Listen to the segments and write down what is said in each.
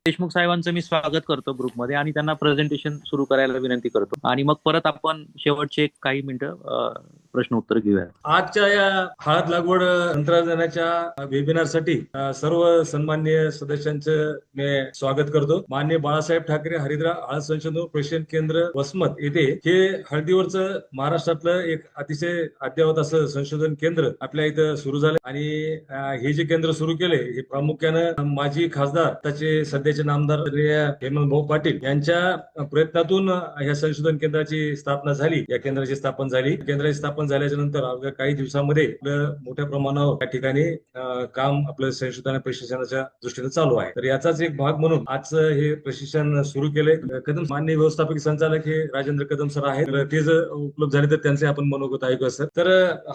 देशमुख साहेबांचं मी स्वागत करतो ग्रुपमध्ये आणि त्यांना प्रेझेंटेशन सुरू करायला विनंती करतो आणि मग परत आपण शेवटचे काही मिनिटं प्रश्न उत्तर घेऊया. आजच्या या हळद लागवड तंत्रज्ञानाच्या वेबिनारसाठी सर्व सन्माननीय सदस्यांचं मी स्वागत करतो. माननीय बाळासाहेब ठाकरे हरिद्रा हळद संशोधन प्रशिक्षण केंद्र वसमत येथे हे हळदीवरचं महाराष्ट्रातलं एक अतिशय अद्ययावत असं संशोधन केंद्र आपल्या इथं सुरू झालं आणि हे जे केंद्र सुरू केले हे प्रामुख्यानं माजी खासदार त्याचे सध्याचे नामदार हेमंत भाऊ पाटील यांच्या प्रयत्नातून या संशोधन केंद्राची स्थापना झाली. या केंद्राची स्थापना झाली. केंद्राची स्थापना झाल्याच्या नंतर अवघ्या काही दिवसामध्ये मोठ्या प्रमाणावर या ठिकाणी काम आपलं संशोधन आणि प्रशिक्षणाच्या दृष्टीने चालू आहे. तर याचाच एक भाग म्हणून आज हे प्रशिक्षण सुरू केले. कदम माननीय व्यवस्थापकीय संचालक हे राजेंद्र कदम सर आहेत. तर ते जर उपलब्ध झाले तर त्यांचे आपण मनोगत ऐकू सर. तर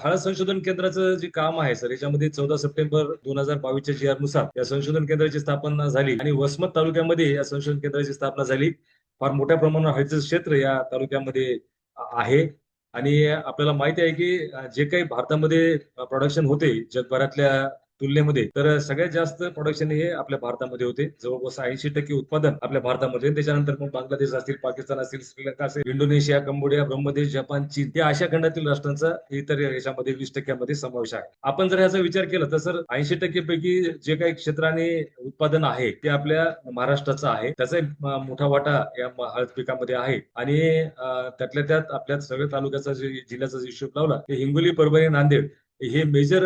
हळद संशोधन केंद्राचं जे काम आहे सर याच्यामध्ये 14 सप्टेंबर 2022 च्या GR नुसार या संशोधन केंद्राची स्थापना झाली आणि वसमत तालुक्यामध्ये या संशोधन केंद्राची स्थापना झाली. फार मोठ्या प्रमाणावर हळदीचं क्षेत्र या तालुक्यामध्ये आहे आणि आपल्याला माहिती आहे की जे काही भारतामध्ये प्रोडक्शन होते जगभरातल्या तुलनेमध्ये तर सगळ्यात जास्त प्रोडक्शन हे आपल्या भारतामध्ये होते. जवळपास 80% उत्पादन आपल्या भारतामध्ये. त्याच्यानंतर मग बांगलादेश असतील, पाकिस्तान असतील, श्रीलंका असेल, इंडोनेशिया, कंबोडिया, ब्रह्मदेश, जपान, चीन या अशा खंडातील राष्ट्रांचा इतर याच्यामध्ये 20% समावेश आहे. आपण जर याचा विचार केला तर सर 80% पैकी जे काही क्षेत्राने उत्पादन आहे ते आपल्या महाराष्ट्राचं आहे. त्याचा मोठा वाटा या हळद पिकामध्ये आहे आणि त्यातल्या त्यात आपल्या सगळ्या तालुक्याचा जिल्ह्याचा हिशोब लावला की हिंगोली, परभणी, नांदेड हे मेजर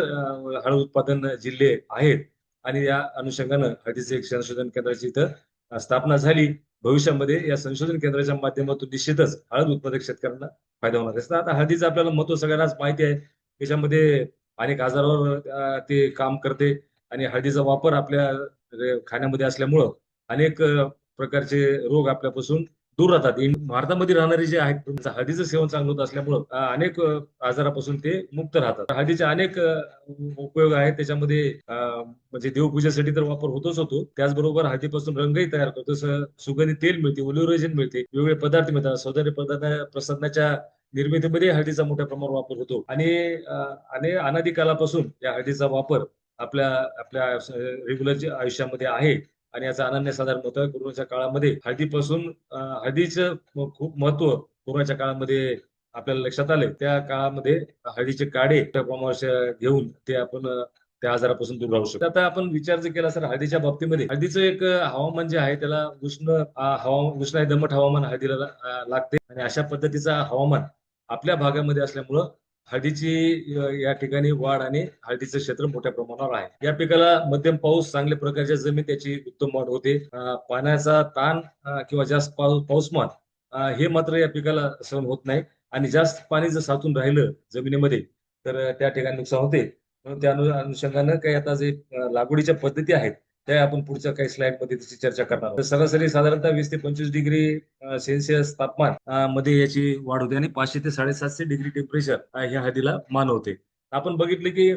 हळद उत्पादन जिल्हे आहेत आणि या अनुषंगानं हळदीचे एक संशोधन केंद्राची इथं स्थापना झाली. भविष्यामध्ये या संशोधन केंद्राच्या माध्यमातून निश्चितच हळद उत्पादक शेतकऱ्यांना फायदा होणार आहे. आता हळदीचं आपल्याला महत्व सगळ्यांनाच माहिती आहे. त्याच्यामध्ये अनेक आजारावर ते काम करते आणि हळदीचा वापर आपल्या खाण्यामध्ये असल्यामुळं अनेक प्रकारचे रोग आपल्यापासून दूर राहतात. भारतामध्ये राहणारे जे आहेत त्यांचं हळदीचं सेवन चांगलं होत असल्यामुळं अनेक आजारापासून ते मुक्त राहतात. हळदीचे अनेक उपयोग आहेत. त्याच्यामध्ये म्हणजे देवपूजेसाठी तर वापर होतोच होतो. त्याचबरोबर हळदीपासून रंगही तयार करतो. जसं सुगंधी तेल मिळते, ओलिओ मिळते, वेगवेगळे पदार्थ मिळतात. सौंदर्य प्रसाधनाच्या निर्मितीमध्ये हळदीचा मोठ्या प्रमाणावर वापर होतो आणि अनादी कालापासून या हळदीचा वापर आपल्या आपल्या रेग्युलर आयुष्यामध्ये आहे आणि याचा अनन्यसाधारण महत्व आहे. कोरोनाच्या काळामध्ये हळदीचं खूप महत्व कोरोनाच्या काळामध्ये आपल्याला लक्षात आले. त्या काळामध्ये हळदीचे काढे प्रमाणावर घेऊन ते आपण त्या आजारापासून दूर राहू शकतो. आता आपण विचार जर केला सर हळदीच्या बाबतीमध्ये हळदीचं एक हवामान जे आहे त्याला उष्ण आणि दमट हवामान हळदीला लागते आणि अशा पद्धतीचा हवामान आपल्या भागामध्ये असल्यामुळं हळदीची या ठिकाणी वाढ आणि हळदीचं क्षेत्र मोठ्या प्रमाणावर आहे. या पिकाला मध्यम पाऊस, चांगल्या प्रकारच्या जमीन त्याची उत्तम वाढ होते. पाण्याचा ताण किंवा जास्त पाऊसमान हे मात्र या पिकाला सहन होत नाही आणि जास्त पाणी जर साचून राहिलं जमिनीमध्ये तर त्या ठिकाणी नुकसान होते. म्हणून त्या अनुषंगानं काही आता जे लागवडीच्या पद्धती आहेत त्या आपण पुढच्या काही स्लाइड मध्ये त्याची चर्चा करणार आहोत. सरासरी साधारणतः 20 ते 25 डिग्री सेल्सिअस तापमान मध्ये याची वाढ होते आणि 500 ते 750 डिग्री टेम्परेचर ह्या हळदीला मानवते. आपण बघितले की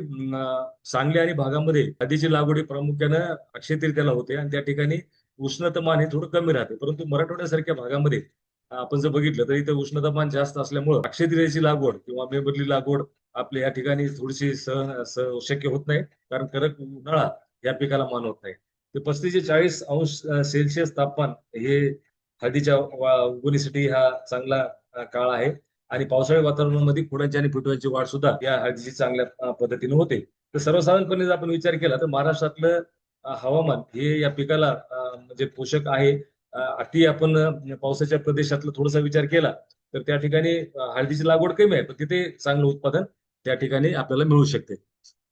सांगली आणि भागामध्ये हळदीची लागवडी प्रामुख्यानं अक्षय तृतीयेला होते आणि त्या ठिकाणी उष्णतामान हे थोडं कमी राहते. परंतु मराठवाड्यासारख्या भागामध्ये आपण जर बघितलं तर इथं उष्णतामान जास्त असल्यामुळं अक्षय तृतीयेची लागवड किंवा मेबदली लागवड आपल्या या ठिकाणी थोडीशी शक्य होत नाही. कारण कडक उन्हाळा या पिकाला मानवत नाही. ते 35 ते 40 अंश सेल्सिअस तापमान हे हळदीच्या उगवणीसाठी हा चांगला काळ आहे आणि पावसाळी वातावरणामध्ये खोडांची आणि फुटव्यांची वाढ सुद्धा या हळदीची चांगल्या पद्धतीने होते. तर सर्वसाधारणपणे जर आपण विचार केला तर महाराष्ट्रातलं हवामान हे या पिकाला म्हणजे पोषक आहे. अति आपण पावसाच्या प्रदेशातला थोडासा विचार केला तर त्या ठिकाणी हळदीची लागवड कमी आहे पण तिथे चांगलं उत्पादन त्या ठिकाणी आपल्याला मिळू शकते.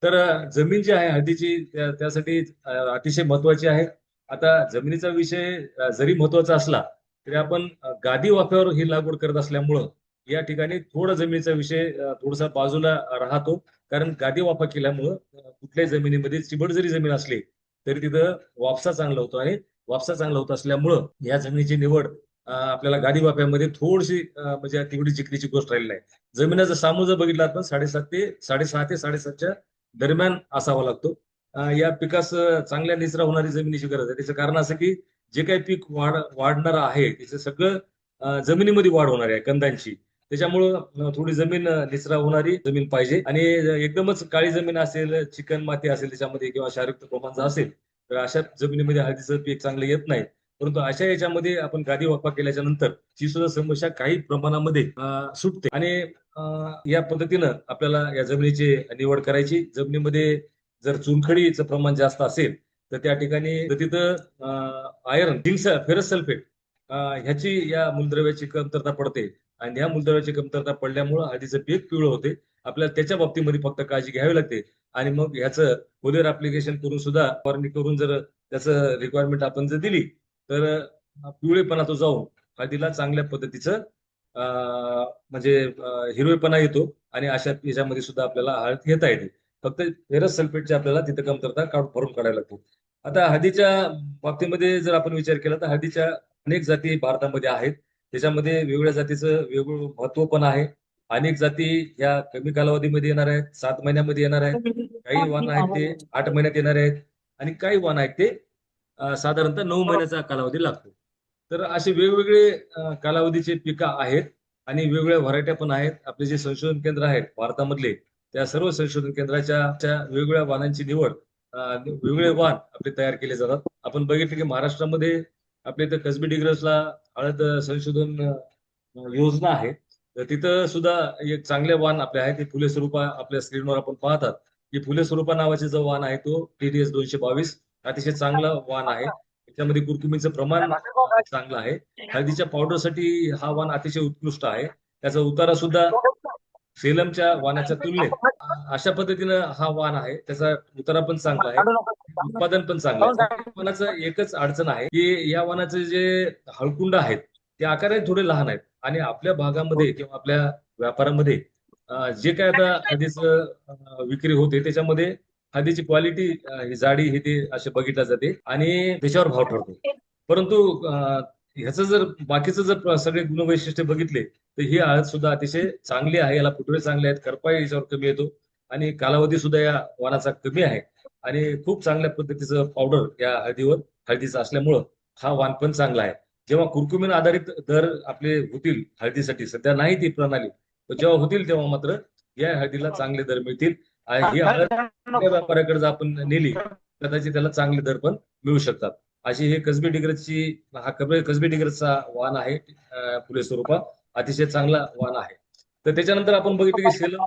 तर जमीन जी आहे हळदीची त्यासाठी अतिशय महत्वाची आहे. आता जमिनीचा विषय जरी महत्वाचा असला तरी आपण गादी वाफ्यावर ही लागवड करत असल्यामुळं या ठिकाणी थोडा जमिनीचा विषय थोडासा बाजूला राहतो. कारण गादी वाफा केल्यामुळं कुठल्याही जमिनीमध्ये चिबड जरी जमीन असली तरी तिथं वापसा चांगला होतो आणि वापसा चांगला होत असल्यामुळं या जमिनीची निवड आपल्याला गादी वाफ्यामध्ये थोडीशी म्हणजे तेवढी चिकलीची गोष्ट राहिली नाही. जमिनीचा सामू जर बघितला आपण 6.5 ते 7.5च्या दरम्यान असावा लागतो. या पिकास चांगल्या निचरा होणारी जमिनीची गरज आहे. त्याचं कारण असं की जे काही पीक वाढणार आहे त्याचं सगळं जमिनीमध्ये वाढ होणार आहे कंदांची. त्याच्यामुळं थोडी जमीन निचरा होणारी जमीन पाहिजे आणि एकदमच काळी जमीन असेल, चिकन माती असेल त्याच्यामध्ये किंवा क्षारयुक्त प्रमाण असेल तर अशा जमिनीमध्ये हळदीचं पीक चांगलं येत नाही. परंतु अशा याच्यामध्ये आपण गादी वाफा केल्याच्या नंतर ही सुद्धा समस्या काही प्रमाणामध्ये सुटते. आणि या पद्धतीनं आपल्याला या जमिनीची निवड करायची. जमिनीमध्ये जर चुनखडीचं प्रमाण जास्त असेल तर त्या ठिकाणी तिथं आयर्न, झिंक, फेरस सल्फेट ह्याची या मूलद्रव्याची कमतरता पडते. आणि ह्या मूलद्रव्याची कमतरता पडल्यामुळे हळदीचं पीक पिवळं होते. आपल्याला त्याच्या बाबतीमध्ये फक्त काळजी घ्यावी लागते. आणि मग ह्याचं फोलिअर ऍप्लिकेशन करून सुद्धा फवारणी करून जर त्याचं रिक्वायरमेंट आपण जर दिली तर पिवळेपणा तो जाऊन हळदीला चांगल्या पद्धतीचं म्हणजे हिरवेपणा येतो. आणि अशा याच्यामध्ये सुद्धा आपल्याला हळद घेता येते. फक्त फेरस सल्फेटची आपल्याला तिथं कमतरता भरून काढावी लागते. आता हळदीच्या बाबतीमध्ये जर आपण विचार केला तर हळदीच्या अनेक जाती भारतामध्ये आहेत. त्याच्यामध्ये वेगवेगळ्या जातीचं वेगवेगळं महत्व पण आहे. अनेक जाती ह्या कमी कालावधीमध्ये येणार आहेत, 7 महिन्यामध्ये येणार आहेत. काही वाण आहेत ते 8 महिन्यात येणार आहेत. आणि काही वाण आहेत ते साधारणतः 9 महिन्याचा कालावधी लागतो. तर असे वेगवेगळे कालावधीचे पिकं आहेत. आणि वेगवेगळ्या व्हरायट्या पण आहेत. आपले जे संशोधन केंद्र आहेत भारतामधले, त्या सर्व संशोधन केंद्राच्या वेगवेगळ्या वाणांची निवड, वेगवेगळे वाण आपले तयार केले जातात. आपण बघितलं की महाराष्ट्रामध्ये आपल्या इथं कसबी डिग्रसला हळद संशोधन योजना आहे. तर तिथं सुद्धा एक चांगले वाण आपले आहेत. ते फुले स्वरूपा आपल्या स्क्रीनवर आपण पाहतात की फुले स्वरूपा नावाचे जो वाण आहे तो TDS 222 अतिशय चांगला वाण आहे. त्याच्यामध्ये कुरकुमीचं प्रमाण चांगलं आहे. हळदीच्या पावडरसाठी हा वाण अतिशय उत्कृष्ट आहे. त्याचा उतारा सुद्धा सेलमच्या वाणाच्या तुलनेत अशा पद्धतीनं हा वाण आहे. त्याचा उतारा पण चांगला आहे, उत्पादन पण चांगलं आहे. फक्त वाणाचं एकच अडचण आहे की या वाणाचे जे हळकुंड आहेत ते आकाराने थोडे लहान आहेत. आणि आपल्या भागामध्ये किंवा आपल्या व्यापारामध्ये जे काय आता हळदीचं विक्री होते त्याच्यामध्ये हळदीची क्वालिटी, जाडी हे ते असे बघितल्या जाते आणि त्याच्यावर भाव ठरतो. परंतु ह्याचं जर बाकीचं जर सगळे गुणवैशिष्ट्य बघितले तर ही हळद सुद्धा अतिशय चांगली आहे. याला फुटवे चांगले आहेत, करपाई याच्यावर कमी येतो आणि कालावधी सुद्धा या वाणाचा कमी आहे. आणि खूप चांगल्या पद्धतीचं पावडर या हळदीचं असल्यामुळं हा वाण पण चांगला आहे. जेव्हा कुरकुमीन आधारित दर आपले होतील हळदीसाठी, सध्या नाही ती प्रणाली, पण जेव्हा होतील तेव्हा मात्र या हळदीला चांगले दर मिळतील. आणि ही हळद कुठल्या व्यापाऱ्याकडे जर आपण नेली कदाचित त्याला चांगले दर पण मिळू शकतात. अशी हे कसबी डिग्रजचा वाण आहे. फुले स्वरूपा अतिशय चांगला वाण आहे. तर त्याच्यानंतर आपण बघितलं की सेलम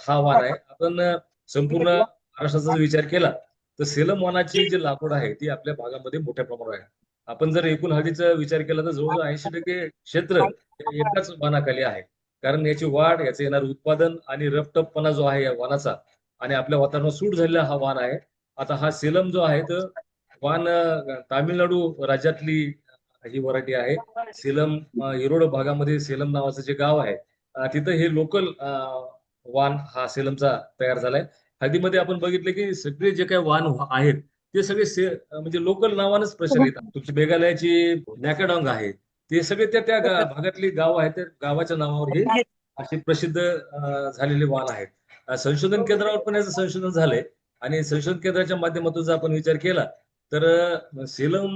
हा वाण आहे. आपण संपूर्ण महाराष्ट्राचा जर विचार केला तर सेलम वाणाची जी लागवड आहे ती आपल्या भागामध्ये मोठ्या प्रमाणावर आहे. आपण जर एकूण हळदीचा विचार केला तर जवळजवळ 80% क्षेत्र हे एकाच वाणाखाली आहे. कारण याची वाढ, याचं येणारं उत्पादन आणि रपटपपणा जो आहे या वाणाचा आणि आपल्या वातावरणात सूट झालेला हा वाण आहे. आता हा सेलम जो आहे तर वाण तामिळनाडू राज्यातली ही व्हरायटी आहे. सेलम येरोड भागामध्ये सेलम नावाचं जे गाव आहे तिथं हे लोकल वाण हा सेलमचा तयार झालाय. हळदीमध्ये आपण बघितलं की सगळे जे काही वाण आहेत ते सगळे म्हणजे लोकल नावानच प्रचलित. तुमची मेघालयाची नॅकाडॉंग आहे ते सगळे त्या भागातली गाव आहेत, त्या गावाच्या नावावर हे असे प्रसिद्ध झालेले वाण आहेत. संशोधन केंद्रावर पण याचं संशोधन झालंय. आणि संशोधन केंद्राच्या माध्यमातून जर आपण विचार केला तर सेलम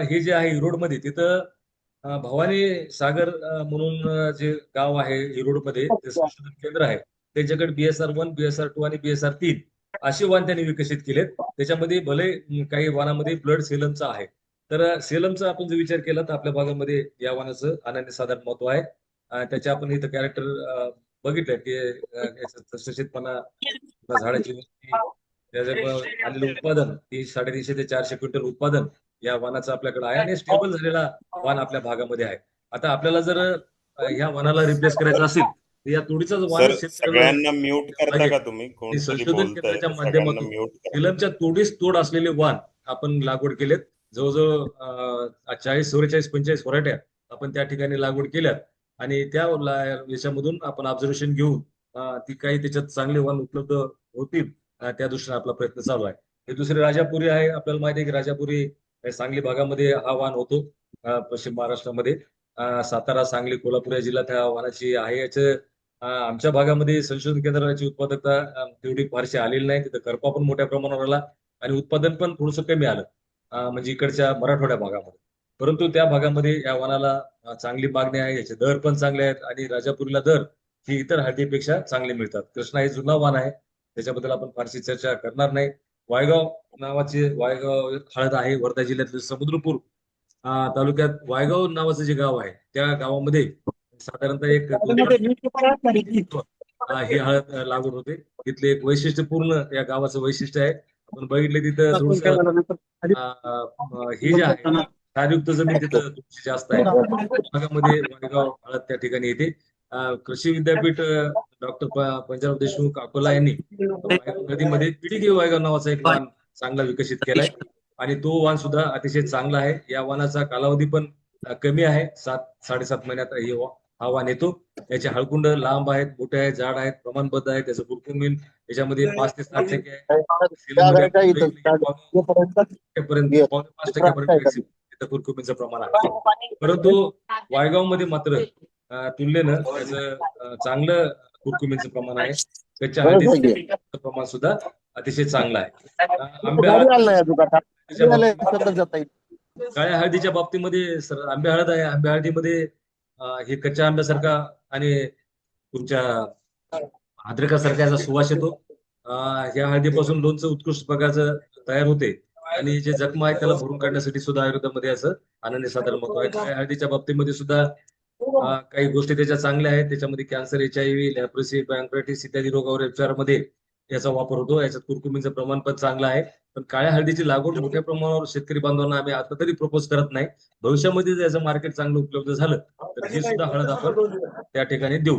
हे जे आहे मध्ये तिथं भवानी सागर म्हणून जे गाव आहे मध्ये ते संशोधन केंद्र आहे. त्यांच्याकडे BSR-1, BSR-2 आणि BSR-3 असे वाण त्यांनी विकसित केलेत. त्याच्यामध्ये भले काही वाणामध्ये ब्लड सेलमचा आहे. तर सेलमचा आपण जर विचार केला तर आपल्या भागामध्ये या वाणाचं अनन्यसाधारण महत्व आहे. त्याचे आपण इथं कॅरेक्टर बघितलं की सशितपणा, झाडाची उंची, त्याचं आलेलं उत्पादन 300-350 ते 400 क्विंटल उत्पादन या वाणाचं आपल्याकडे आहे. आणि स्टेबल झालेला वाण आपल्या भागामध्ये आहे. आता आपल्याला जर ह्या वाणाला रिप्लेस करायचं असेल तर या तोडीचा वाण सर सगळ्यांना म्यूट करता का तुम्ही? कोणतरी संशोधन बोलताय केंद्राच्या तर सगळ्यांना माध्यमातून म्यूट करा. सेलमच्या तोडीस तोड असलेले वाण आपण लागवड केलेत. जवळजवळ 40, 44, 45 व्हरायट्या आपण त्या ठिकाणी लागवड केल्यात. आणि त्या याच्यामधून आपण ऑब्झर्वेशन घेऊन ती काही त्याच्यात चांगले वाण उपलब्ध होतील त्या दृष्टीने आपला प्रयत्न चालू आहे. हे दुसरे राजापुरी आहे. आपल्याला माहिती आहे की राजापुरी सांगली भागामध्ये हा वाण होतो. पश्चिम महाराष्ट्रामध्ये सातारा, सांगली, कोल्हापूर या जिल्ह्यात ह्या वाणाची आहे. याचं आमच्या भागामध्ये संशोधन केंद्राची उत्पादकता तेवढी फारशी आलेली नाही. तिथं करपा पण मोठ्या प्रमाणावर आला आणि उत्पादन पण थोडंसं कमी आलं म्हणजे इकडच्या मराठवाड्या भागामध्ये. परंतु त्या भागामध्ये या वाणाला चांगली मागणी आहे. याचे दर पण चांगले आहेत. आणि राजापुरीला दर ही इतर हळदीपेक्षा चांगले मिळतात. कृष्णा हे जुना वाण आहे, त्याच्याबद्दल आपण फारशी चर्चा करणार नाही. वायगाव नावाचे वायगाव एक हळद आहे वर्धा जिल्ह्यातलं समुद्रपूर तालुक्यात वायगाव नावाचं जे गाव आहे त्या गावामध्ये साधारणतः एक 2 ही हळद लागवड होते. तिथले एक वैशिष्ट्यपूर्ण या गावाचं वैशिष्ट्य आहे. आपण बघितले तिथं थोडस हे जे आहे क्षारयुक्त जमीन तिथं थोडीशी जास्त आहे. भागामध्ये वायगाव हळद त्या ठिकाणी येते. कृषी विद्यापीठ डॉक्टर पंजाबराव देशमुख अकोला यांनी वायगाव नदीमध्ये पिडिके वायगाव नावाचा एक वाण चांगला विकसित केलाय आणि तो वाण सुद्धा अतिशय चांगला आहे. या वाणाचा कालावधी पण कमी आहे. 7-7.5 महिन्यात हा वाण येतो. याचे हळकुंड लांब आहेत, मोठे आहेत, जाड आहेत, प्रमाणबद्ध आहेत. त्याचं कुरकुमीन याच्यामध्ये 5 ते 7 टक्के आहे. पर्यंत 5% कुरकुमीचं प्रमाण आहे. परंतु वायगाव मध्ये मात्र तुलनेनं त्याचं चांगलं कुरकुमीचं प्रमाण आहे. कच्च्या हळदीचं प्रमाण सुद्धा अतिशय चांगलं आहे. काळ्या हळदीच्या बाबतीमध्ये सर आंबे हळद आहे. आंबे हळदीमध्ये हे कच्च्या आंब्यासारखा आणि तुमच्या अद्रकासारखा याचा सुवास येतो. या हळदीपासून लोणचं उत्कृष्ट प्रकारचं तयार होते आणि जे जखमा आहेत त्याला भरून काढण्यासाठी सुद्धा आयुर्वेदामध्ये असं आनंदी साधारण महत्व आहे. काळ्या हळदीच्या बाबतीमध्ये सुद्धा काही गोष्टी त्याच्या चांगल्या आहेत. त्याच्यामध्ये कॅन्सर, HIV, लॅप्रोसी, पॅनक्रायटिस इत्यादी रोगावर उपचारामध्ये याचा वापर होतो. याच्यात कुरकुमीचं प्रमाण पण चांगलं आहे. पण काळ्या हळदीची लागवड मोठ्या प्रमाणावर शेतकरी बांधवांना आम्ही आता तरी प्रपोज करत नाही. भविष्यामध्ये जर याचं मार्केट चांगलं उपलब्ध झालं तर हे सुद्धा हळद आपण त्या ठिकाणी देऊ.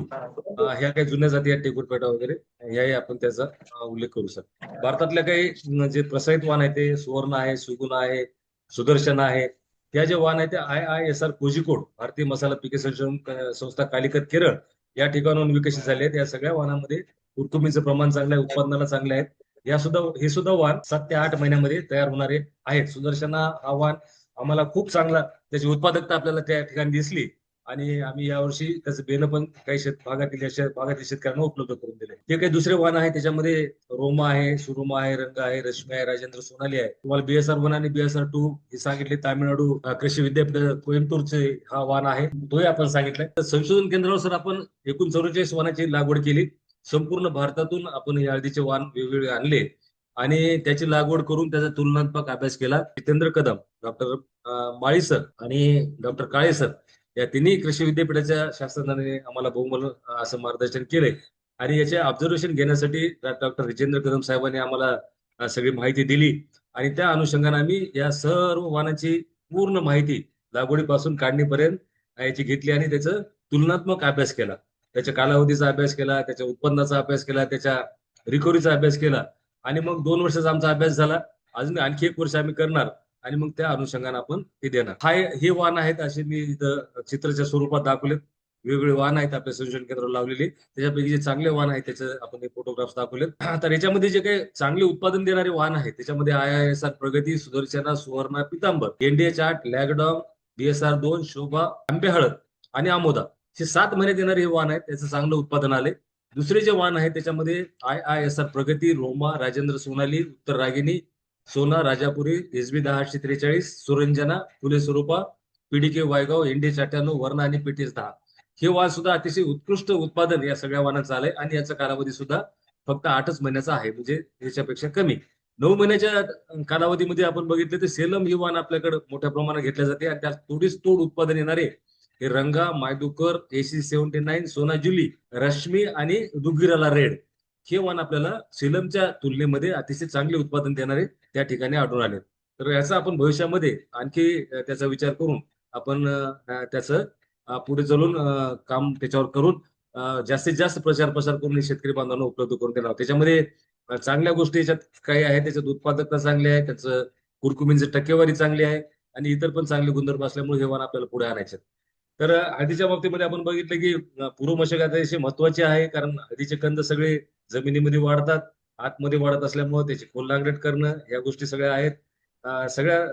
ह्या काही जुन्या जाती आहेत टेकूरपेटा वगैरे याही आपण त्याचा उल्लेख करू शकतो. भारतातल्या काही जे प्रसारित वाण आहे ते सुवर्ण आहे, सुगुण आहे, सुदर्शन आहे. त्या जे वाण आहे ते IISR कोझिकोड भारतीय मसाला पिके संशोधन संस्था कालिकत केरळ या ठिकाणाहून विकसित झाले आहेत. या सगळ्या वाणामध्ये कुरकुमीचं प्रमाण चांगलं आहे, उत्पादनाला चांगले आहेत. हे सुद्धा वाण 7 ते 8 महिन्यामध्ये तयार होणारे आहेत. सुदर्शना हा वाण आम्हाला खूप चांगला त्याची उत्पादकता आपल्याला त्या ठिकाणी दिसली आणि आम्ही यावर्षी त्याचं बेनं पण काही भागातील शेतकऱ्यांना उपलब्ध करून दिले. ते काही दुसरे वाण आहे त्याच्यामध्ये रोमा आहे, सुरुमा आहे, रंग आहे, रश्मी आहे, राजेंद्र सोनाली आहे. तुम्हाला BSR-1 आणि BSR-2 हे सांगितले. तामिळनाडू कृषी विद्यापीठ कोइंबतूरचे हा वाण आहे, तोही आपण सांगितलाय. तर संशोधन केंद्रावर सर आपण एकूण 44 वाणाची लागवड केली. संपूर्ण भारतातून आपण या हळदीचे वाण वेगवेगळे आणले आणि त्याची लागवड करून त्याचा तुलनात्मक अभ्यास केला. जितेंद्र कदम, डॉक्टर माळी सर आणि डॉक्टर काळे सर या तिन्ही कृषी विद्यापीठाच्या शास्त्रज्ञांनी आम्हाला बहुमोल असं मार्गदर्शन केलंय आणि याचे ऑब्झर्वेशन घेण्यासाठी डॉक्टर जितेंद्र कदम साहेबांनी आम्हाला सगळी माहिती दिली आणि त्या अनुषंगाने आम्ही या सर्व वाणाची पूर्ण माहिती लागवडीपासून काढणीपर्यंत याची घेतली आणि त्याचं तुलनात्मक अभ्यास केला. त्याच्या कालावधीचा अभ्यास केला, त्याच्या उत्पन्नाचा अभ्यास केला, त्याच्या रिकव्हरीचा अभ्यास केला आणि मग 2 वर्षाचा आमचा अभ्यास झाला. अजून आणखी 1 वर्ष आम्ही करणार आणि मग त्या अनुषंगाने आपण ते देणार. हे वाण आहेत असे मी इथं चित्राच्या स्वरूपात दाखवलेत. वेगवेगळे वाण आहेत आपल्या संशोधन केंद्रावर लावलेले. त्याच्यापैकी जे चांगले वाण आहेत त्याचे आपण फोटोग्राफ्स दाखवलेत. तर याच्यामध्ये जे काही चांगले उत्पादन देणारे वाण आहेत त्याच्यामध्ये IISR प्रगती, सुदर्शना, सुवर्णा, पितांबर, NDA चार्ट, लॅगडॉग, BSR-2, शोभा, आंबे हळद आणि आमोदा हे 7 महिन्यात येणारे हे वाण आहेत. त्याचं चांगलं उत्पादन आले. दुसरे जे वाण आहेत त्याच्यामध्ये IISR प्रगती, रोमा, राजेंद्र सोनाली, उत्तर रागिनी, सोना, राजापुरी, SB 1043, सुरंजना, फुले स्वरूपा, PDK वायगाव, NDA 94, वर्ण आणि PTS 10 हे वाण सुद्धा अतिशय उत्कृष्ट उत्पादन या सगळ्या वाणाचं आलंय आणि याचा कालावधी सुद्धा फक्त 8च महिन्याचा आहे, म्हणजे याच्यापेक्षा कमी. 9 महिन्याच्या कालावधीमध्ये आपण बघितले तर सेलम ही वाण आपल्याकडे मोठ्या प्रमाणात घेतल्या जाते आणि त्यात थोडीच तोड उत्पादन येणारे हे रंगा, मायदुकर, AC-79, सोना जुली, रश्मी आणि दुगिराला रेड हे वाण आपल्याला सेलमच्या तुलनेमध्ये अतिशय चांगले उत्पादन देणारे त्या ठिकाणी आढळून आले. तर याचा आपण भविष्यामध्ये आणखी त्याचा विचार करून आपण त्याचं पुढे चालून काम त्याच्यावर करून जास्तीत जास्त प्रचार प्रसार करून शेतकरी बांधवांना उपलब्ध करून देणार. त्याच्यामध्ये चांगल्या गोष्टी याच्यात काही आहे. त्याच्यात उत्पादकता चांगली आहे, त्याचं कुरकुमींची टक्केवारी चांगली आहे आणि इतर पण चांगले गुणधर्म असल्यामुळे हे वाण आपल्याला पुढे आणायचे. तर हळदीच्या बाबतीमध्ये आपण बघितलं की पूर्व मशागत अतिशय महत्वाची आहे, कारण हळदीचे कंद सगळे जमिनीमध्ये वाढतात, आतमध्ये वाढत असल्यामुळे त्याची खोल नांगरट करणं या गोष्टी सगळ्या आहेत. सगळ्या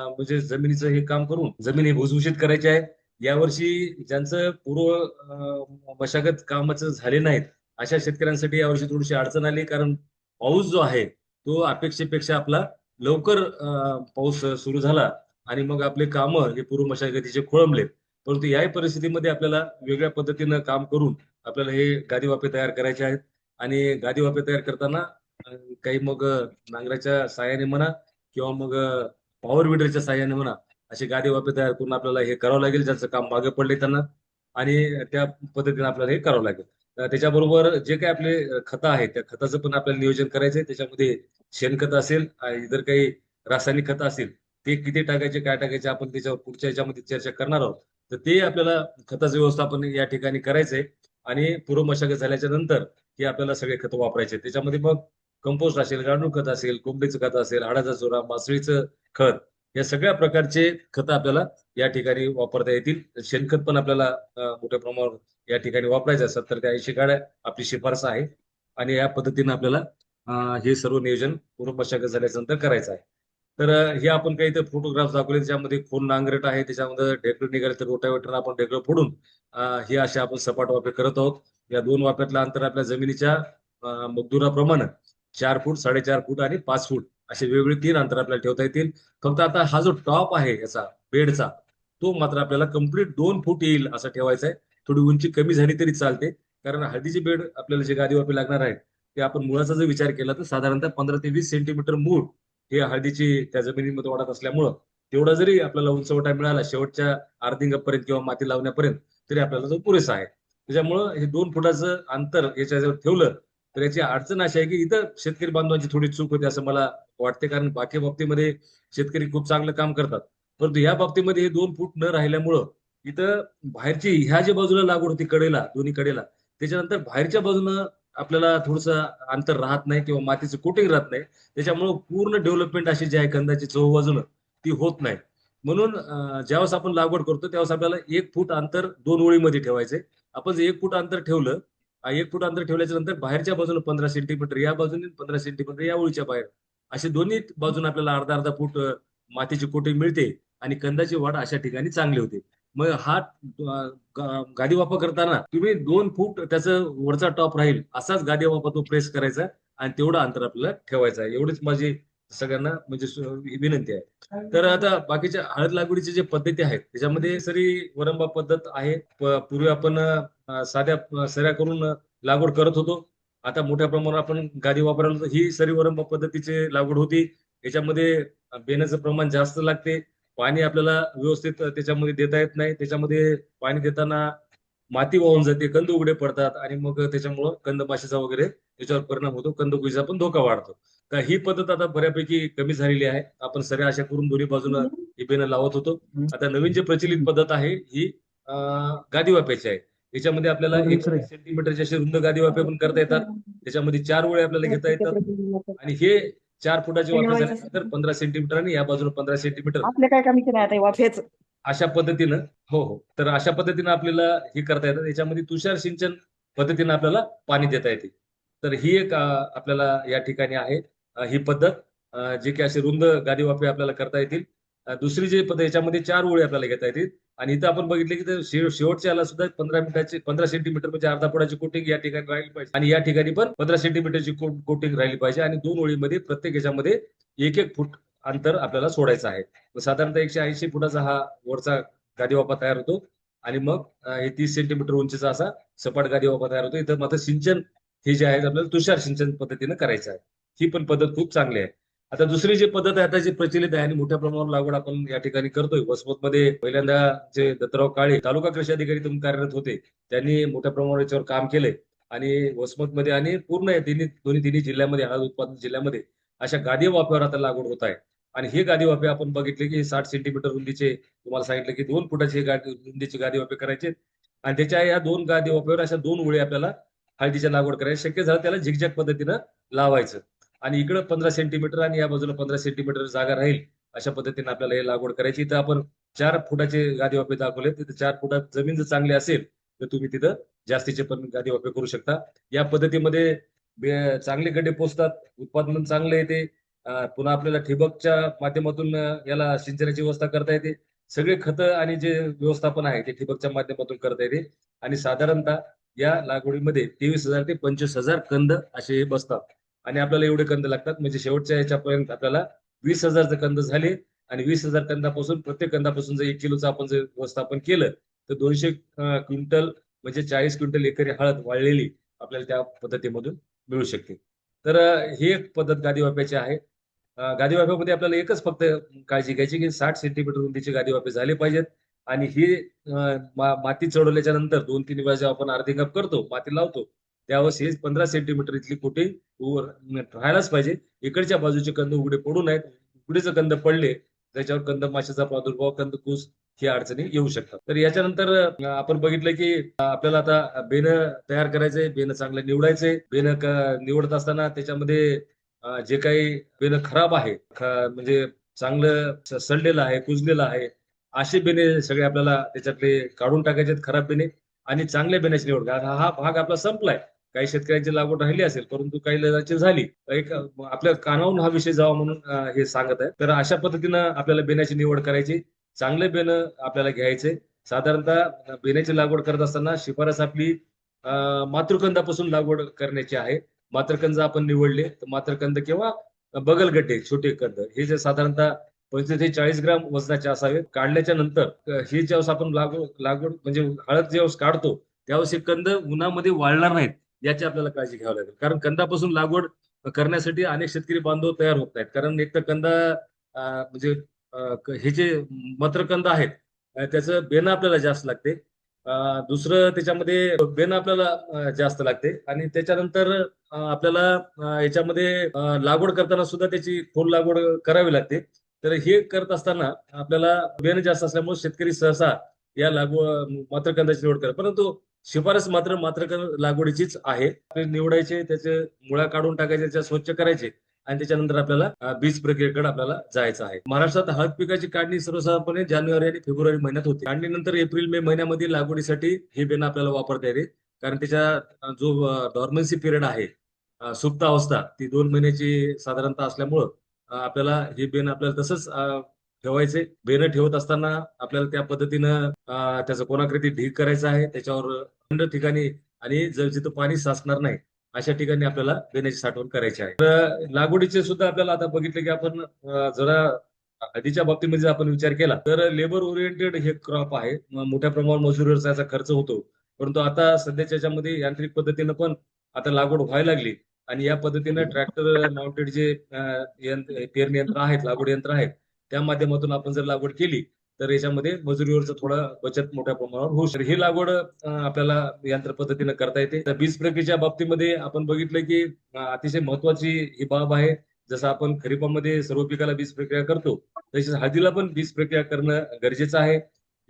म्हणजे जमिनीचं हे काम करून जमीन ही भुसभुशीत करायची आहे. यावर्षी ज्यांचं पूर्व मशागत कामाचं झाले नाहीत अशा शेतकऱ्यांसाठी यावर्षी थोडीशी अडचण आली, कारण पाऊस जो आहे तो अपेक्षेपेक्षा आपला लवकर पाऊस सुरू झाला आणि मग आपले कामं हे पूर्व मशागतीचे खोळंबले. परंतु याही परिस्थितीमध्ये आपल्याला वेगळ्या पद्धतीनं काम करून आपल्याला हे गादी वाफे तयार करायचे आहेत आणि गादी वाफे तयार करताना काही मग नांगराच्या साहाय्याने म्हणा किंवा मग पॉवर विडरच्या साहाय्याने म्हणा अशी गादी वाफे तयार करून आपल्याला हे करावं लागेल, ज्याचं काम मागे पडले त्यांना, आणि त्या पद्धतीने आपल्याला हे करावं लागेल. त्याच्याबरोबर जे काही आपले खतं आहेत त्या खताचं पण आपल्याला नियोजन करायचंय. त्याच्यामध्ये शेणखत असेल, इतर काही रासायनिक खतं असतील, ते किती टाकायचे काय टाकायचे आपण त्याच्यावर पुढच्या याच्यामध्ये चर्चा करणार आहोत. तर ते आपल्याला खताचं व्यवस्थापन या ठिकाणी करायचंय. आणि पूर्व मशागत झाल्याच्या नंतर हे आपल्याला सगळे खतं वापरायचे. त्याच्यामध्ये मग कंपोस्ट असेल, गांडूळ खत असेल, कोंबडीचं खत असेल, हाडाचा चुरा, मासळीचं खत, या सगळ्या प्रकारचे खतं आपल्याला या ठिकाणी वापरता येतील. शेणखत पण आपल्याला मोठ्या प्रमाणावर या ठिकाणी वापरायचं. 70 ते 80 गाड्या आपली शिफारस आहे. आणि या पद्धतीने आपल्याला हे सर्व नियोजन पूर्व मशागत झाल्याच्या नंतर करायचं आहे. तर हे आपण काही इथे फोटोग्राफ दाखवले. त्याच्यामध्ये खोल नांगरट आहे, त्याच्यामध्ये ढेकळं निघाले तर रोटावेटर आपण ढेकळं फोडून हे असे आपण सपाट वाफे करत आहोत. या 2 वाफ्यातलं अंतर आपल्या जमिनीच्या मजदुराप्रमाणे 4 फूट, 4.5 फूट आणि 5 फूट असे वेगवेगळे 3 अंतर आपल्याला ठेवता येतील. फक्त आता हा जो टॉप आहे याचा बेडचा, तो मात्र आपल्याला कम्प्लीट 2 फूट येईल असा ठेवायचा आहे. थोडी उंची कमी झाली तरी चालते, कारण हळदीचे बेड आपल्याला जे गादी वाफे लागणार आहे ते आपण मुळाचा जर विचार केला तर साधारणतः 15 ते 20 सेंटीमीटर मूळ हे हळदीची त्या जमिनीमध्ये वाढत असल्यामुळं तेवढा जरी आपल्याला उंचवटा मिळाला शेवटच्या अर्धिंगापर्यंत किंवा माती लावण्यापर्यंत तरी आपल्याला तो पुरेसा आहे. त्याच्यामुळं हे 2 फुटाचं अंतर याच्याजवळ ठेवलं तर याची अडचण अशी आहे की इथं शेतकरी बांधवांची थोडी चूक होते असं मला वाटते, कारण बाकी बाबतीमध्ये शेतकरी खूप चांगलं काम करतात. परंतु या बाबतीमध्ये हे 2 फूट न राहिल्यामुळं इथं बाहेरची ह्या ज्या बाजूला लागवड होती कडेला, दोन्ही कडेला, त्याच्यानंतर बाहेरच्या बाजूनं आपल्याला थोडंसं अंतर राहत नाही किंवा मातीचं कोटिंग राहत नाही. त्याच्यामुळं पूर्ण डेव्हलपमेंट अशी जी आहे कंदाची चहूबाजूनं ती होत नाही. म्हणून ज्यावेळेस आपण लागवड करतो त्यावेळेस आपल्याला 1 फूट अंतर 2 ओळीमध्ये ठेवायचंय. आपण जर 1 फूट अंतर ठेवलं, 1 फूट अंतर ठेवल्याच्या नंतर बाहेरच्या बाजूला 15 सेंटीमीटर या बाजूने, 15 सेंटीमीटर या ओळीच्या बाहेर, असे दोन्ही बाजून आपल्याला अर्धा फूट मातीची कोटिंग मिळते आणि कंदाची वाढ अशा ठिकाणी चांगली होते. मग हा गादी वाफा करताना तुम्ही 2 फूट त्याचं वरचा टॉप राहील असाच गादी वाफा तो प्रेस करायचा आणि तेवढं अंतर आपल्याला ठेवायचं आहे. एवढीच माझी सगळ्यांना म्हणजे विनंती आहे. तर आता बाकीच्या हळद लागवडीच्या जे पद्धती आहेत त्याच्यामध्ये सरी वरंबा पद्धत आहे. पूर्वी आपण साध्या सऱ्या करून लागवड करत होतो. आता मोठ्या प्रमाणावर आपण गादी वापरायला ही सरी वरंबा पद्धतीची लागवड होती. याच्यामध्ये बेण्याचं प्रमाण जास्त लागते. पाणी आपल्याला व्यवस्थित त्याच्यामध्ये देता येत नाही. त्याच्यामध्ये पाणी देताना माती वाहून जाते, कंद उघडे पडतात आणि मग त्याच्यामुळं कंदमाशीचा वगैरे त्याच्यावर परिणाम होतो. कंदकुजीचा पण धोका वाढतो. तर ही पद्धत आता बऱ्यापैकी कमी झालेली आहे. आपण सऱ्या अशा करून दोन्ही बाजूला ही बेनं लावत होतो. आता नवीन जी प्रचलित पद्धत आहे ही गादी वाफ्याची आहे. याच्यामध्ये आपल्याला 1 सेंटीमीटरचे असे रुंद गादी वाफे पण करता येतात. त्याच्यामध्ये 4 ओळी आपल्याला घेता येतात आणि हे 4 फुटाचे वाफे झाल्यानंतर 15 सेंटीमीटर आणि या बाजूला 15 सेंटीमीटर आपल्या काय कमी केलं आता वाफेच. अशा पद्धतीनं, हो हो, तर अशा पद्धतीनं आपल्याला हे करता येतं. याच्यामध्ये तुषार सिंचन पद्धतीनं आपल्याला पाणी देता येते. तर ही एक आपल्याला या ठिकाणी आहे ही पद्धत, जे की असे रुंद गादी वाफे आपल्याला करता येतील. दुसरी जी पद्धत याच्यामध्ये 4 ओळी आपल्याला घेता येतील आणि इथं आपण बघितले की ते शेवटच्या याला सुद्धा 15 सेंटीमीटर म्हणजे अर्धा फुटाची कोटिंग या ठिकाणी राहिली पाहिजे आणि या ठिकाणी पण 15 सेंटीमीटरची कोटिंग राहिली पाहिजे आणि 2 ओळीमध्ये प्रत्येक याच्यामध्ये 1-1 फूट अंतर आपल्याला सोडायचं आहे. साधारणतः 180 फुटाचा हा वरचा गादी वाफा तयार होतो आणि मग हे 30 सेंटीमीटर उंचीचा असा सपाट गादी वाफा तयार होतो. इथं मात्र सिंचन हे जे आहे आपल्याला तुषार सिंचन पद्धतीनं करायचं आहे. ही पण पद्धत खूप चांगली आहे. आता दुसरी जी पद्धत आहे आता जी प्रचलित आहे आणि मोठ्या प्रमाणावर लागवड आपण या ठिकाणी करतोय. वसमतमध्ये पहिल्यांदा जे दत्तराव काळे तालुका कृषी अधिकारी तुम्ही कार्यरत होते, त्यांनी मोठ्या प्रमाणावर याच्यावर काम केलंय आणि वसमतमध्ये आणि पूर्ण दोन्ही जिल्ह्यामध्ये, हळद उत्पादन जिल्ह्यामध्ये अशा गादी वाफ्यावर आता लागवड होत आहे. आणि हे गादी वाफे आपण बघितले की 60 सेंटीमीटर रुंदीचे, तुम्हाला सांगितलं की 2 फुटाची रुंदीची गादी वाफे करायचे आणि त्याच्या या 2 गादी वाफ्यावर अशा 2 ओळी आपल्याला हळदीच्या लागवड करायची. शक्य झालं त्याला झिकझॅक पद्धतीनं लावायचं आणि इकडं 15 सेंटीमीटर आणि या बाजूला 15 सेंटीमीटर जागा राहील अशा पद्धतीने आपल्याला हे लागवड करायची. इथं आपण 4 फुटाचे गादी वाफे दाखवले. तिथे 4 फुटात जमीन जर चांगली असेल तर तुम्ही तिथं जास्तीचे पण गादी वाफे करू शकता. या पद्धतीमध्ये चांगले गड्डे पोचतात, उत्पादन चांगलं येते. पुन्हा आपल्याला ठिबकच्या माध्यमातून याला सिंचनाची व्यवस्था करता येते. सगळे खतं आणि जे व्यवस्थापन आहे ते ठिबकच्या माध्यमातून करता येते आणि साधारणतः या लागवडीमध्ये 23,000 ते 25,000 कंद असे बसतात आणि आपल्याला एवढे कंद लागतात. म्हणजे शेवटच्या याच्यापर्यंत आपल्याला 20,000 कंद झाले आणि 20,000 कंदापासून प्रत्येक कंदापासून जर 1 किलोचं आपण जर व्यवस्थापन केलं तर 200 क्विंटल म्हणजे 40 क्विंटल एकरी हळद वाळलेली आपल्याला त्या पद्धतीमधून मिळू शकते. तर ही एक पद्धत गादी वाफ्याची आहे. गादी वाफ्यामध्ये आपल्याला एकच फक्त काळजी घ्यायची की 60 सेंटीमीटर रुंदीचे गादी वाफे झाले पाहिजेत. आणि ही माती चढवल्याच्या नंतर 2-3 वेळा जेव्हा आपण अर्धिंगाप करतो, माती लावतो, त्यावेळेस हे 15 सेंटीमीटर इथली कुठे राहायलाच पाहिजे. इकडच्या बाजूचे कंद उघडे पडू नयेत. उघडे जर कंद पडले त्याच्यावर कंद माशाचा प्रादुर्भाव, कंदकुस ही अडचणी येऊ शकतात. तर याच्यानंतर आपण बघितलं की आपल्याला आता बेनं तयार करायचंय, बेनं चांगलं निवडायचंय. बेनं निवडत असताना त्याच्यामध्ये जे काही बेनं खराब आहे, म्हणजे चांगलं सडलेलं आहे, कुजलेलं आहे, असे बेने सगळे आपल्याला त्याच्यातले काढून टाकायचे खराब बेने आणि चांगल्या बेण्याची निवड करा. हा भाग आपला संपलाय. काही शेतकऱ्यांची लागवड राहिली असेल, परंतु काही जणांची झाली. एक आपल्या कानावरून हा विषय जावा म्हणून हे सांगत आहे. तर अशा पद्धतीनं आपल्याला बेण्याची निवड करायची. चांगले बेनं आपल्याला घ्यायचे. साधारणतः बेण्याची लागवड करत असताना शिफारस आपली मातृकंदापासून लागवड करण्याची आहे. मातृकंद आपण निवडले तर मातृकंद किंवा बगलगड्डे छोटे कंद हे जे साधारणतः 25 ते 40 ग्राम वजनाचे असावे. काढल्याच्या नंतर ही ज्यावेळेस आपण लागवड म्हणजे हळद ज्यावेळेस काढतो त्यावेळेस हे कंद उन्हामध्ये वाळणार नाहीत याची आपल्याला काळजी घ्यावी लागेल. कारण कंदापासून लागवड करण्यासाठी अनेक शेतकरी बांधव तयार होत नाहीत. कारण एक तर कंदा म्हणजे हे जे मत्रकंद आहेत त्याचं बेनं आपल्याला जास्त लागते. दुसरं त्याच्यामध्ये बेनं आपल्याला जास्त लागते आणि त्याच्यानंतर आपल्याला याच्यामध्ये लागवड करताना सुद्धा त्याची खोल लागवड करावी लागते. तर हे करत असताना आपल्याला बेनं जास्त असल्यामुळे शेतकरी सहसा या मात्रकंदाची निवड करतात. परंतु शिफारस मात्र मात्रकंद लागवडीचीच आहे. निवडायचे, त्याचे मुळा काढून टाकायचे, त्याच्या स्वच्छ करायचे आणि त्याच्यानंतर आपल्याला बीज प्रक्रियेकडे आपल्याला जायचं आहे. महाराष्ट्रात हळद पिकाची काढणी सर्वसाधारणपणे जानेवारी आणि फेब्रुवारी महिन्यात होते. काढणीनंतर एप्रिल मे महिन्यामध्ये लागवडीसाठी हे बेन आपल्याला वापरता येते. कारण त्याच्या जो डॉर्मन्सी पिरियड आहे, सुप्त अवस्था, ती 2 महिन्याची साधारणतः असल्यामुळं आपल्याला हे बेन आपल्याला तसंच ठेवायचे. बेनं ठेवत असताना आपल्याला त्या पद्धतीनं त्याचं कोणाकृती ढीग करायचा आहे. त्याच्यावर थंड ठिकाणी आणि जर जिथं पाणी साचणार नाही अशा ठिकाणी आपल्याला बेण्याची साठवण करायची आहे. तर लागवडीचे सुद्धा आपल्याला आता बघितलं की आपण जरा आधीच्या बाबतीमध्ये जर आपण विचार केला तर लेबर ओरिएंटेड हे क्रॉप आहे. मोठ्या प्रमाणावर मजुरीवरचा याचा खर्च होतो. परंतु आता सध्याच्या याच्यामध्ये यांत्रिक पद्धतीनं पण आता लागवड व्हायला लागली आणि या पद्धतीनं ट्रॅक्टर माउंटेड जे पेरणी यंत्र आहेत, लागवड यंत्र आहेत, त्या माध्यमातून आपण जर लागवड केली तर याच्यामध्ये मजुरीवरचं थोडं बचत मोठ्या प्रमाणावर होऊ शकते. ही लागवड आपल्याला यंत्र पद्धतीनं करता येते. तर बीज प्रक्रियेच्या बाबतीमध्ये आपण बघितलं की अतिशय महत्वाची ही बाब आहे. जसं आपण खरीपामध्ये सर्व पिकाला बीज प्रक्रिया करतो तसेच हळदीला पण बीज प्रक्रिया करणं गरजेचं आहे.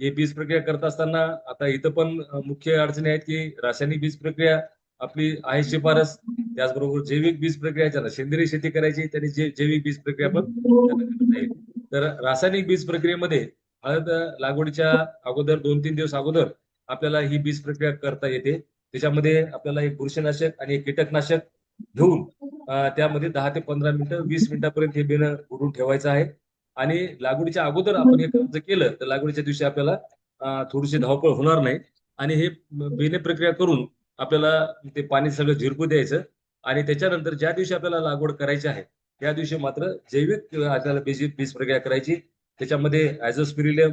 ही बीज प्रक्रिया करत असताना आता इथं पण मुख्य अडचणी आहेत की रासायनिक बीज प्रक्रिया आपली आहे शिफारस. त्याचबरोबर जैविक बीज प्रक्रिया, ज्याला सेंद्रिय शेती करायची त्यांनी जैविक बीज प्रक्रिया पण करता येईल. तर रासायनिक बीज प्रक्रियेमध्ये हळद लागवडीच्या अगोदर 2-3 दिवस अगोदर आपल्याला ही बीज प्रक्रिया करता येते. त्याच्यामध्ये आपल्याला एक बुरशीनाशक आणि एक कीटकनाशक घेऊन त्यामध्ये 10 ते 15 मिनिटं 20 मिनिटापर्यंत हे बेनं बुडून ठेवायचं आहे. आणि लागवडीच्या अगोदर आपण हे काम जर केलं तर लागवडीच्या दिवशी आपल्याला थोडीशी धावपळ होणार नाही. आणि हे बेने प्रक्रिया करून आपल्याला ते पाणी सगळं झिरपू द्यायचं आणि त्याच्यानंतर ज्या दिवशी आपल्याला लागवड करायची आहे त्या दिवशी मात्र जैविक आपल्याला बीज प्रक्रिया करायची. त्याच्यामध्ये ॲझोस्पिरिलियम